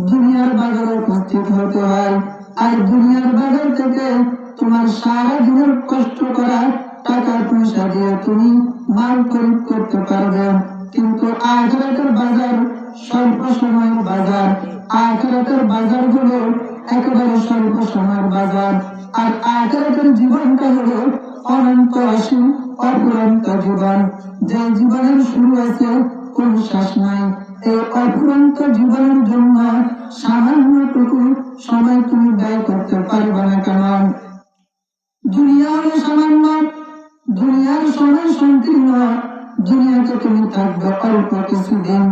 দুনিয়ার বাজারে উপস্থিত হতে হয়। আর দুনিয়ার বাজার থেকে তোমার সারা দিনের কষ্ট করা টাকা পয়সা দিয়ে তুমি মাল খরিদ করতে পারবে, কিন্তু আখিরাতের বাজার স্বল্প সময়ের বাজার। আখিরাতের বাজার গুলো একেবারে স্বল্প সময়ের বাজার। আর আখিরাতের জীবনটা হলো অনন্ত অসীম অফুরন্ত জীবন, যে জীবনের শুরু আছে কোন শেষ নাই। এই অফুরন্ত জীবনের জন্য সামান্যটুকু সময় তুমি ব্যয় করতে পারবে না কেন? দুনিয়া হলো সামান্য, দুনিয়ার সময় সংকীর্ণ, দুনিয়াতে তুমি থাকবে অল্প কিছুদিন।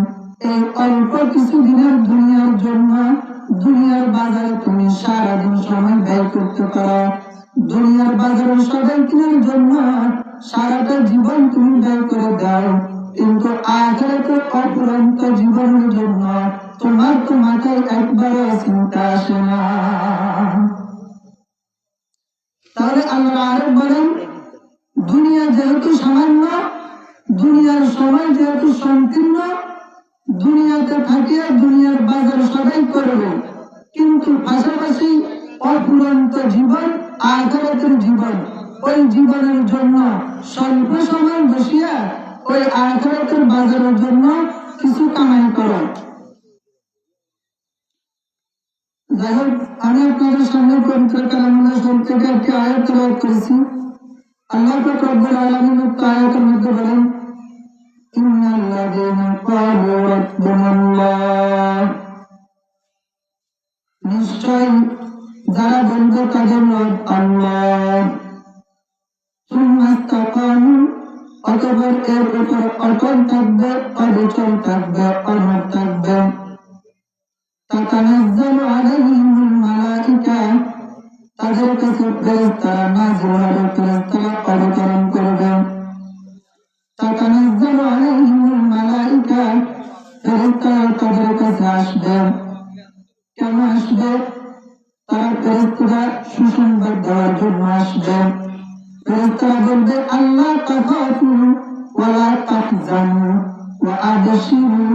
এই অল্প কিছুদিনের দুনিয়ার জন্য দুনিয়ার বাজারে তুমি সারাদিন সময় ব্যয় করতে পারো। দুনিয়ার বাজারে সবাই কেনার জন্য সারাটা জীবন তুমি ব্যয় করে দাও, কিন্তু আখিরাতের অফুরন্ত জীবনের জন্য তোমার তো মাথায় একবারও চিন্তা আসে না। তাহলে আল্লাহ আরো বলেন, দুনিয়া যেহেতু সামান্য, দুনিয়ার সময় যেহেতু সংকীর্ণ, দুনিয়াতে থাকিয়া দুনিয়ার বাজার সবাই করবে, কিন্তু পাশাপাশি অফুরন্ত জীবন আখিরাতের জীবন, ওই জীবনের জন্য স্বল্প সময় বসিয়া ওই আখিরাতের বাজারের জন্য কিছু কামাই করো। যাই হোক, আমি আপনাদের সামনে পবিত্র কালামুল্লাহ শরীফ থেকে একটি আয়াত তেলাওয়াত করেছি। আল্লাহ পাক রব্বুল আলামিন উক্ত আয়াতের মধ্যে বলেন, ইন্নাল্লাযীনা ক্বালু রাব্বুনাল্লাহ, নিশ্চয় যারা বলবে তাদের রব আল্লাহ, সুম্মা ইসতাকামু, অতঃপর এর উপর অটল থাকবে, অবিচল থাকবে, অনড় থাকবে, তাতানাজ্জালু আলাইহিমুল মালাইকা, তাদের কাছে ফেরেশতারা নাযিল হবে, ফেরেশতারা অবতরণ করবে। তাতানাজ্জালু আলাইহিমুল মালাইকা, ফেরেশতারা তাদের কাছে আসবে। কেন আসবে? তারা ফেরেশতারা সুসংবাদ দেওয়ার জন্য আসবে। ফেরেশতারা বলবে, আল্লাহ তাখাফু ওয়া লা তাহজানু ওয়া আবশিরু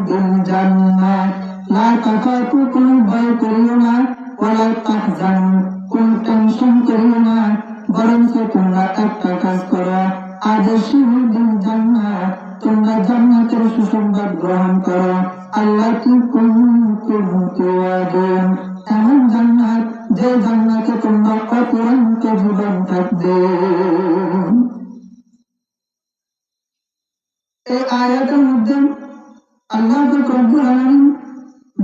বিল জান্নাহ, লা তাখাফু, কোনো ভয় করিও না, ওয়া লা তাহজানু, কোনো টেনশন করিও না, বরঞ্চ তোমরা একটা কাজ করো, আবশিরু বিল জান্নাহ, তোমরা জান্নাতের সুসংবাদ গ্রহণ করো। আল্লাতী কুনতুম তুআদুন, এমন জান্নাত যে জান্নাতে তোমরা অফুরন্ত জীবন থাকবে। এই আয়াতের মধ্যে আল্লাহ পাক রব্বুল আলামিন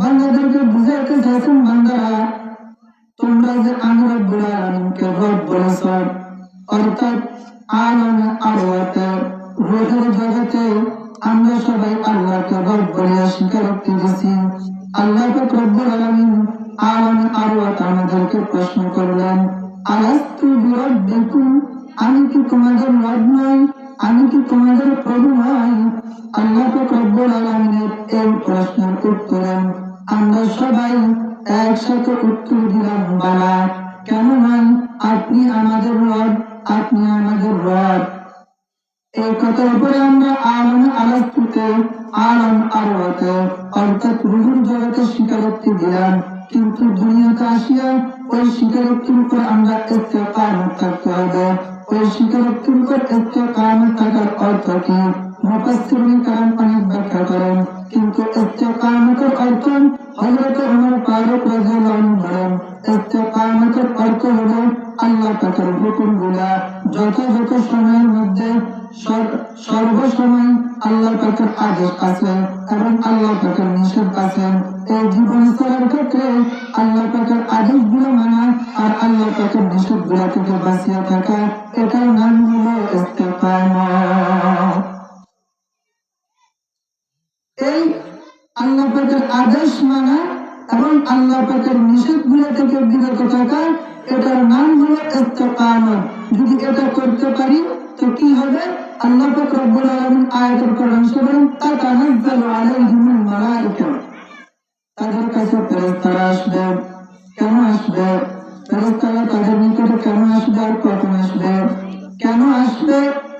বান্দাদেরকে বুঝাইতে চাইছেন, বান্দারা তোমরা যে আমি রব্বুল আলামিনকে রব বলেছ, অর্থাৎ আলামে আরওয়াতে রূহের জগতে আমরা সবাই আল্লাহকে রব বলে স্বীকারোক্তি দিছি। আল্লাহ পাক রব্বুল আলামিন আলামে আরওয়াতে আমাদেরকে প্রশ্ন করলেন, আলাস্তু বিরাব্বিকুম, আমি কি তোমাদের রব নই? আমি কি তোমাদের প্রভু নই? আল্লাহ পাক রব্বুল আলামিনের এই প্রশ্নের উত্তরে আমরা সবাই একসাথে উত্তর দিলাম, বালা। কেন নয়? আপনি আমাদের রব, আপনি আমাদের রব। এই কথার উপরে আমরা আলামে আলাস্তুতে, আলাম আরওয়াতে অর্থাৎ রূহের জগতে স্বীকারোক্তি দিলাম, কিন্তু দুনিয়াতে আসিয়া ওই স্বীকারোক্তির উপর আমরা ইস্তেকামত থাকতে হবে। ওই স্বীকারোক্তির উপর ইস্তেকামত থাকার অর্থ কি? মুফাসসিরিন কেরাম অনেক ব্যাখ্যা করেন, কিন্তু ইস্তেকামতের অর্থ হযরত ওমর ফারুক রাদিয়াল্লাহু আনহু বলেন, ইস্তেকামতের অর্থ হলো আল্লাহ পাকের হুকুমগুলা যথাযথ সময়ের মধ্যে সর্বসময় আল্লাহ পাকের আদেশ আছে এবং আল্লাহ পাকের নিষেধ আছে। এই জীবন চলার ক্ষেত্রে আল্লাহ পাকের আদেশগুলো মানা আর আল্লাহ পাকের নিষেধগুলো থেকে বাঁচিয়ে থাকা, এটার নাম হলো ইস্তেকামত। এই আল্লাহ পাকের আদেশ মানা এবং আল্লাহ পাকের নিষেধগুলো থেকে বিরত থাকা, এটার নাম হলো ইস্তেকামত। যদি এটা করতে পারি তো কি হবে? আল্লাহ পাক রব্বুল আলামিন আয়াতুল কোরআন বলেন, তাতানাজ্জালু আলাইহিমুল মালাইকা, তাদের কাছে ফেরেশতারা আসবে। কেন আসবে? ফেরেশতারা তাদের নিকটে কেন আসবে আর কখন আসবে? কেন আসবে?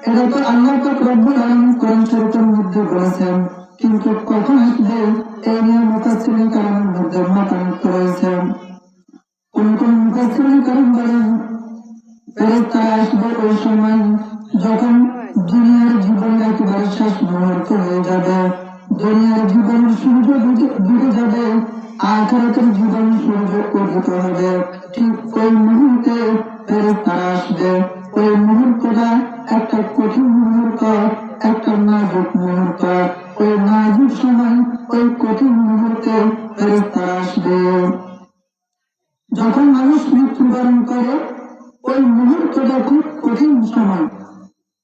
এটা তো আল্লাহ পাক রব্বুল আলামিন কোরআন শরীফের মধ্যে বলেছেন, কিন্তু কখন আসবে এই নিয়ে মুফাসসিরিন কেরামের মধ্যে মতামত রয়েছে। কোন কোন মুফাসসিরিন কেরাম বলেন ফেরেশতারা আসবে ওই সময় যখন দুনিয়ার জীবন একেবারে শেষ মুহূর্ত হয়ে যাবে, দুনিয়ার জীবনের সূর্য ডুবে যাবে, আখিরাতের জীবন সূর্য উদিত হবে। ঠিক ওই মুহূর্তে ফেরেশতারা আসবে। ওই মুহূর্তটা একটা কঠিন মুহূর্ত, একটা নাজুক মুহূর্ত। ওই নাজুক সময়, ওই কঠিন মুহূর্তে ফেরেশতারা আসবে। যখন মানুষ মৃত্যুবরণ করে ওই মুহূর্তটা খুব কঠিন সময়,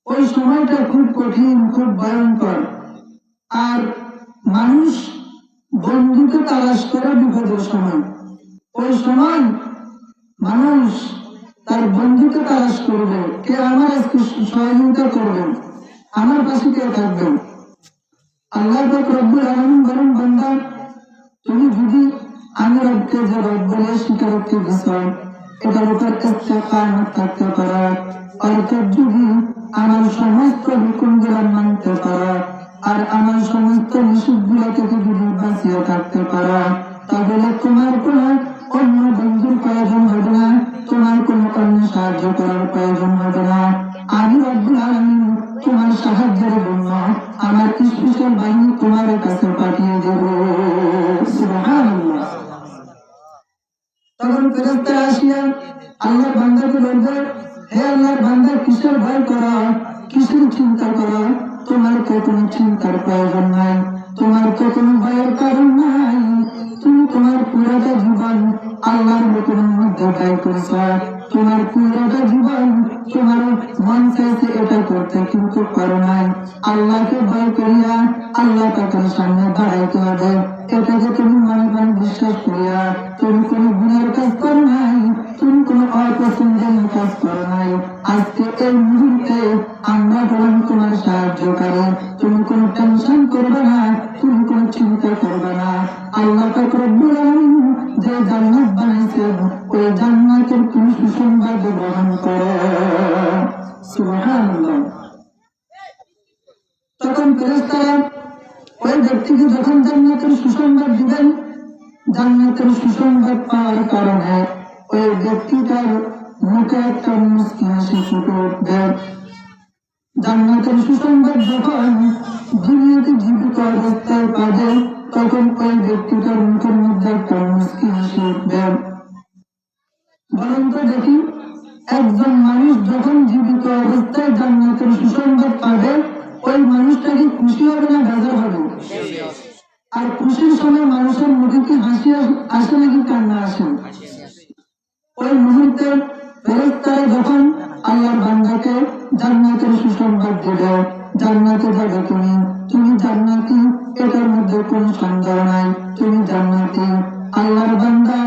ওই সময়টা খুব কঠিন, খুব ভয়ঙ্কর। আর মানুষ বন্ধুকে তালাশ করে বিপদের সময়, ওই সময় মানুষ তার বন্ধুকে তালাশ করবে, কে আমার আজকে সহযোগিতা করবেন, আমার পাশে কে থাকবেন। আল্লাহ পাক রব্বুল আলামিন বলেন, বান্দা তুমি যদি আমি রবকে যে রব বলে স্বীকারোক্তি দিছ, এটার উপর ইস্তেকামত থাকতে পারো, অর্থাৎ যদি আমার সমস্ত হুকুমগুলো মানতে পারো আর আমার সমস্ত নিষেধগুলো থেকে যদি বাঁচিয়ে থাকতে পারো, তাহলে তোমার কোনো অন্য বন্ধুর প্রয়োজন হবে না, তোমার কোনো অন্য সাহায্য করার প্রয়োজন হবে না। আমি রব্বুল আলামিন তোমার সাহায্যের জন্য আমার স্পেশাল বাহিনী তোমার কাছে পাঠিয়ে দেব। সুবহানাল্লাহ। তখন ফেরেশতারা আসিয়া আল্লাহর বান্দাকে বলবে, হে আল্লাহর বান্দা, কিসের ভয় করো, কিসের চিন্তা করো, তোমার তো কোনো চিন্তার প্রয়োজন নাই, তোমার তো কোনো ভয়ের কারণ নাই। তুমি তোমার পুরোটা জীবন আল্লাহর হুকুমের মধ্যে ব্যয় করেছ, তোমার পুরোটা জীবন তোমার মন চাইছে এটা করতে, কিন্তু করো নাই। আল্লাহকে ভয় করিয়া আল্লাহ তাদের সামনে দাঁড়াইতে হবে, এটাকে তুমি মনে মনে বিশ্বাস করিয়া তুমি কোনো গুণের কাজ করো নাই, তুমি কোনো অপছন্দনীয় কাজ করো নাই। আজকে এই মুহূর্তে আমরা বললাম তোমার সাহায্যকারী, তুমি কোনো টেনশন করবে না, তুমি কোনো চিন্তা করবে না। আল্লাহ পাক রব্বুল আলামিন যে জান্নাত বানাইছেন, ওই জান্নাতের তুমি সুসংবাদ গ্রহণ করো। সুবহানাল্লাহ। তখন ফেরেশতারা ওই ব্যক্তিকে যখন জান্নাতের সুসংবাদ দিবেন, জান্নাতের সুসংবাদ পাওয়ার কারণে ওই ব্যক্তিটার মুখে একটা মুস্কি হাসি ফুটে উঠবে। জান্নাতের সুসংবাদ যখন দুনিয়াতে জীবিত অবস্থায় পাবে, তখন ওই ব্যক্তিটার মুখের মধ্যে একটা মুস্কি হাসি উঠবে। বলুন তো দেখি, একজন মানুষ যখন জীবিত অবস্থায় জান্নাতের সুসংবাদ পাবে, ওই মানুষটা কি খুশি হবে না বেজার হবে? আর খুশির সময় মানুষের মুখে কি হাসি আসে নাকি কান্না আসে? ওই মুহূর্তে ফেরেশতারা যখন আল্লাহর বান্দাকে জান্নাতের সুসংবাদ দেবে, জান্নাতে যাবে তুমি, তুমি জান্নাতি, এটার মধ্যে কোনো সন্দেহ নাই, তুমি জান্নাতি। আল্লাহর বান্দা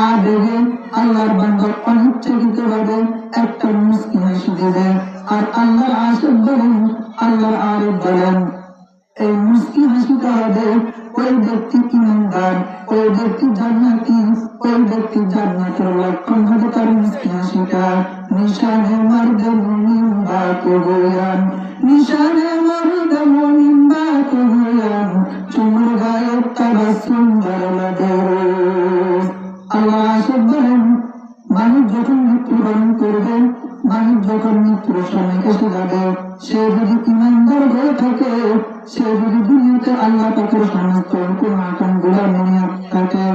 আবেগে আল্লাহর বান্দার অনিচ্ছাকৃত ভাবে একটা মুস্কি হাসি দেবে। আর আল্লাহর আশিক বলেন, আল্লাহর আরিফ বলেন, এই মুস্কি হাসিটা হবে ওই ব্যক্তি ইমানদার, ওই ব্যক্তি জান্নাতি, ওই ব্যক্তি জান্নাতের লক্ষণ হবে তার মুস্কি হাসিটা। নিশানে মারদে মুমিন বা কবুয়ান, নিশানে মারদে মুমিন বা কবুয়ান, চুমুর গায়ে তাবাসসুম লাগে। আল্লাহ আশিক বলেন, মানুষ যখন মৃত্যুবরণ করবে, মানুষ যখন মৃত্যুর সময় এসে যাবে, সে যদি ইমানদার হয়ে থাকে, সে যদি দুনিয়াতে আল্লাহ পাকের সমস্ত হুকুম গুলা মেনে থাকে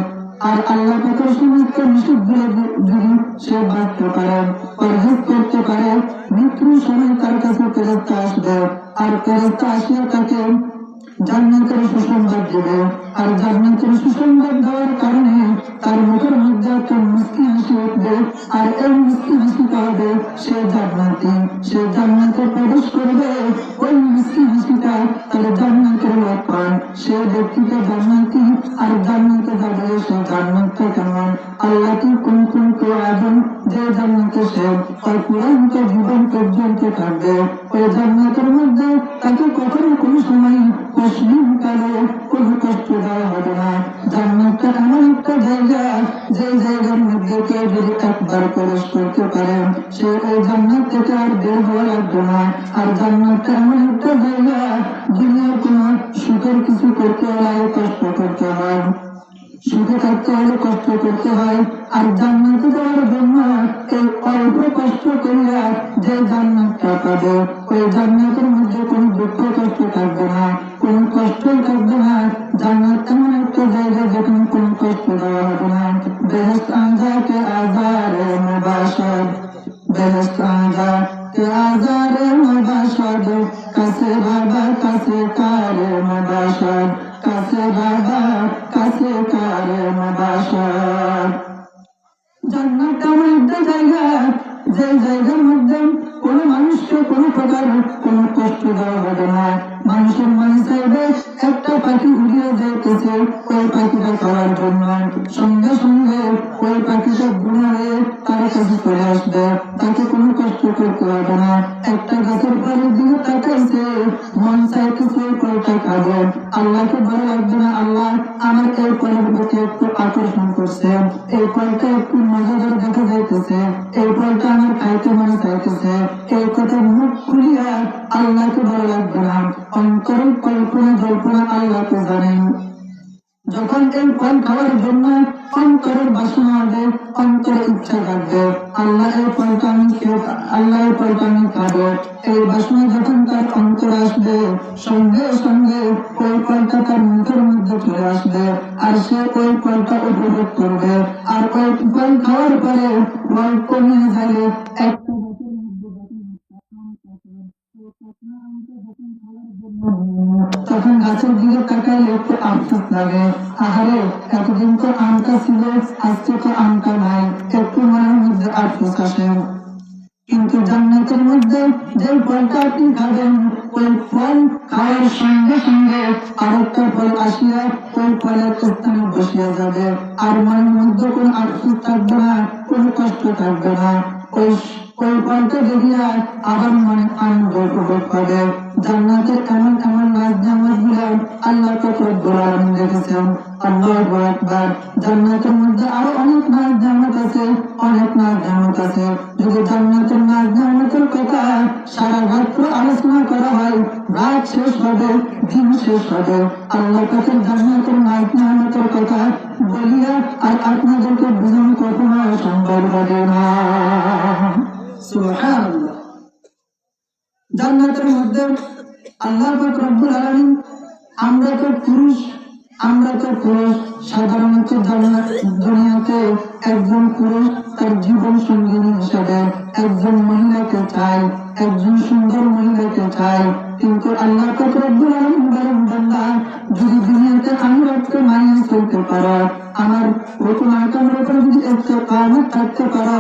আর আল্লাহ পাকের সমস্ত নিষেধগুলো যদি সে বাঁচতে পারে, পরহেজ করতে পারে, মৃত্যুর সময় তার কাছে ফেরেশতা আসবে। আর ফেরেশতা আসিয়া তাকে জান্নাতের সুসংবাদ দেবে। আর জান্নাতের সুসংবাদ দেওয়ার কারণে তার মুখের মধ্যে একটা মুস্কি হাসি উঠবে। আর এই মুস্কি হাসিটা হবে সে জান্নাতি, সে জান্নাতে প্রবেশ করবে। ওই মুস্কি হাসিটা তার জান্নাতের লক্ষণ। সে ব্যক্তিটা জান্নাতি আর জান্নাতে যাবে। সে জান্নাতটা কেমন? আল্লাহ কি কোন কোন আদম যে জান্নাতে সে তার পুরান্ত জীবন পর্যন্ত থাকবে, ওই জান্নাতের মধ্যে তাকে কখনো কোনো সময় মুসলিম কালে কোনো কষ্ট দেওয়া হবে না। জান্নাতটা এমন একটা জায়গা, যে জায়গার মধ্যে কেউ যদি একবার প্রবেশ করতে পারে সে ওই জান্নাত থেকে আর বের হওয়া লাগবে না। আর জান্নাত এমন একটা জায়গা, দুনিয়ার কোনো সুখের কিছু করতে হলে কষ্ট করতে হয়, সুখে থাকতে হলে কষ্ট করতে হয়। আর জান্নাতে যাওয়ার জন্য এই অল্প কষ্ট করিয়া যে জান্নাতটা পাবে, ওই জান্নাতের মধ্যে কোনো দুঃখ কষ্ট থাকবে না, কোনো কষ্টই থাকবে না। জান্নাত এমন একটা জায়গা যেখানে কোনো কষ্ট দেওয়া হবে না। বেহেশত আনজা কে আজারে মুবাশশার, বেহেশত আনজা কে আজারে মুবাশশার, কাছে বাবা কাছে কারে মুবাশশার, কাছে বাবা কাছে কারে মুবাশশার। জান্নাত এমন একটা জায়গা, যে জায়গার মধ্যে কোনো মানুষকে কোনো প্রকার কোনো কষ্ট দেওয়া হবে না। মানুষের মনে চাইবে একটা পাখি উড়িয়ে যাইতেছে, ওই পাখিটা খাওয়ার জন্য সঙ্গে সঙ্গে ওই পাখিটা বুড়ো হয়ে তার কাছে চলে আসবে, তাকে কোনো কষ্ট করতে হবে না। একটা গাছের ফলের দিকে তাকাইছে, মন চাইতেছে এই ফলটা খাবে, আল্লাহকে ভালো লাগবে না, আল্লাহ আমার এই ফলের প্রতি একটু আকর্ষণ করছে, এই ফলটা একটু মজাদার দেখা যাইতেছে, এই ফলটা আমার খাইতে মনে চাইতেছে, এই কথা মুখ খুলিয়া আল্লাহকে ভালো লাগবে না। অন্তরের কল্পনা জল্পনা আল্লাহকে জানেন। যখন এই ফল খাওয়ার জন্য অন্তরের বাসনা হবে, অন্তরের ইচ্ছা থাকবে, আল্লাহ এই ফলটা আমি আল্লাহ এই ফলটা আমি খাবো, এই বাসনা যখন তার অন্তর আসবে সঙ্গে সঙ্গে ওই ফলটা তার মুখের মধ্যে চলে আসবে, আর সে ওই ফলটা উপভোগ করবে। আর ওই ফল খাওয়ার পরে ফল কমিয়ে গেলে একটা তখন গাছের দিকে তাকাইলে একটু আফসোস লাগে, আহারে এতদিন তো আমটা ছিল, আজকে তো আমটা নাই, একটু মনের মধ্যে আফসোস আসে। কিন্তু জান্নাতের মধ্যে যে ফলটা আপনি খাবেন, ওই ফল খাওয়ার সঙ্গে সঙ্গে আরেকটা ফল আসিয়া ওই ফলের স্থানে বসিয়া যাবে, আর মনের মধ্যে কোনো আফসোস থাকবে না, কোনো কষ্ট থাকবে না। ওই ওই ফলটা দেখিয়া আবার মনে আনন্দ উপভোগ হবে। জান্নাতের এমন এমন নাচ জান্নাত গুলা আল্লাহ রব্বুল আলামিন রেখেছেন। আল্লাহু আকবার। জান্নাতের মধ্যে আরো অনেক নাচ জান্নাত আছে, অনেক নাচ জান্নাত আছে। যদি জান্নাতের নাচ জান্নাতের কথা সারা রাত্র আলোচনা করা হয়, রাত শেষ হবে, দিন শেষ হবে। আল্লাহ পাকের জান্নাতের নাচ জান্নাতের কথা বলিয়া আর আপনাদেরকে বোঝানো কখনো সম্ভব হবে না। সুবহানাল্লাহ। জান্নাতের মধ্যে আল্লাহ পাক রব্বুল আলামিন, আমরা তো পুরুষ সাধারণত দুনিয়াতে একজন পুরুষ তার জীবন সঙ্গিনী হিসেবে একজন মহিলাকে চায়, একজন সুন্দর মহিলাকে চায়। কিন্তু আল্লাহ পাক রব্বুল আলামিন বলেন, বান্দা যদি দুনিয়াতে আমি রাখতে মানিয়ে চলতে পারো, আমার হুকুম আহকামের উপরে যদি একটা কামত থাকতে পারো,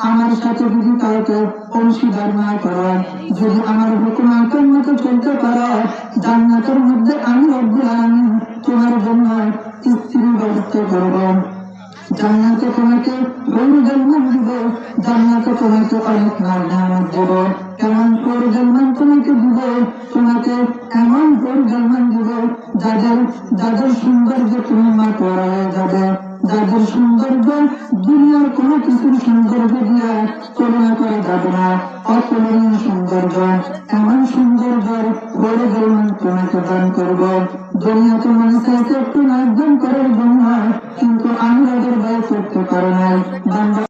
আমার সাথে যদি কাউকে অংশীদার না করো, যদি আমার হুকুম আহকাম মতো চলতে পারো, জান্নাতের মধ্যে আমি রব্বুল আলামিন তোমার জন্য স্ত্রীর ব্যবস্থা করব। জান্নাতে তোমাকে গরু জন্মান দিব, জান্নাতে তোমাকে অনেক নাম দিব, এমন গরু জন্মান তোমাকে দিব, তোমাকে এমন গরু জন্মান দিব যাদের সৌন্দর্য তুমি মা পড়া হয়ে যাবে, যাদের সৌন্দর্য দুনিয়ার কোনো কিছুর সৌন্দর্য দিয়ে তুলনা করা যাবে না, অতুলনীয় সৌন্দর্য। এমন সৌন্দর্যের গরু জন্মান তোমাকে দান করব। দুনিয়াতে মনে চাইছে একটু নাচ গান করার জন্য, কিন্তু আমি ওদের ব্যয় করতে পারি নাই।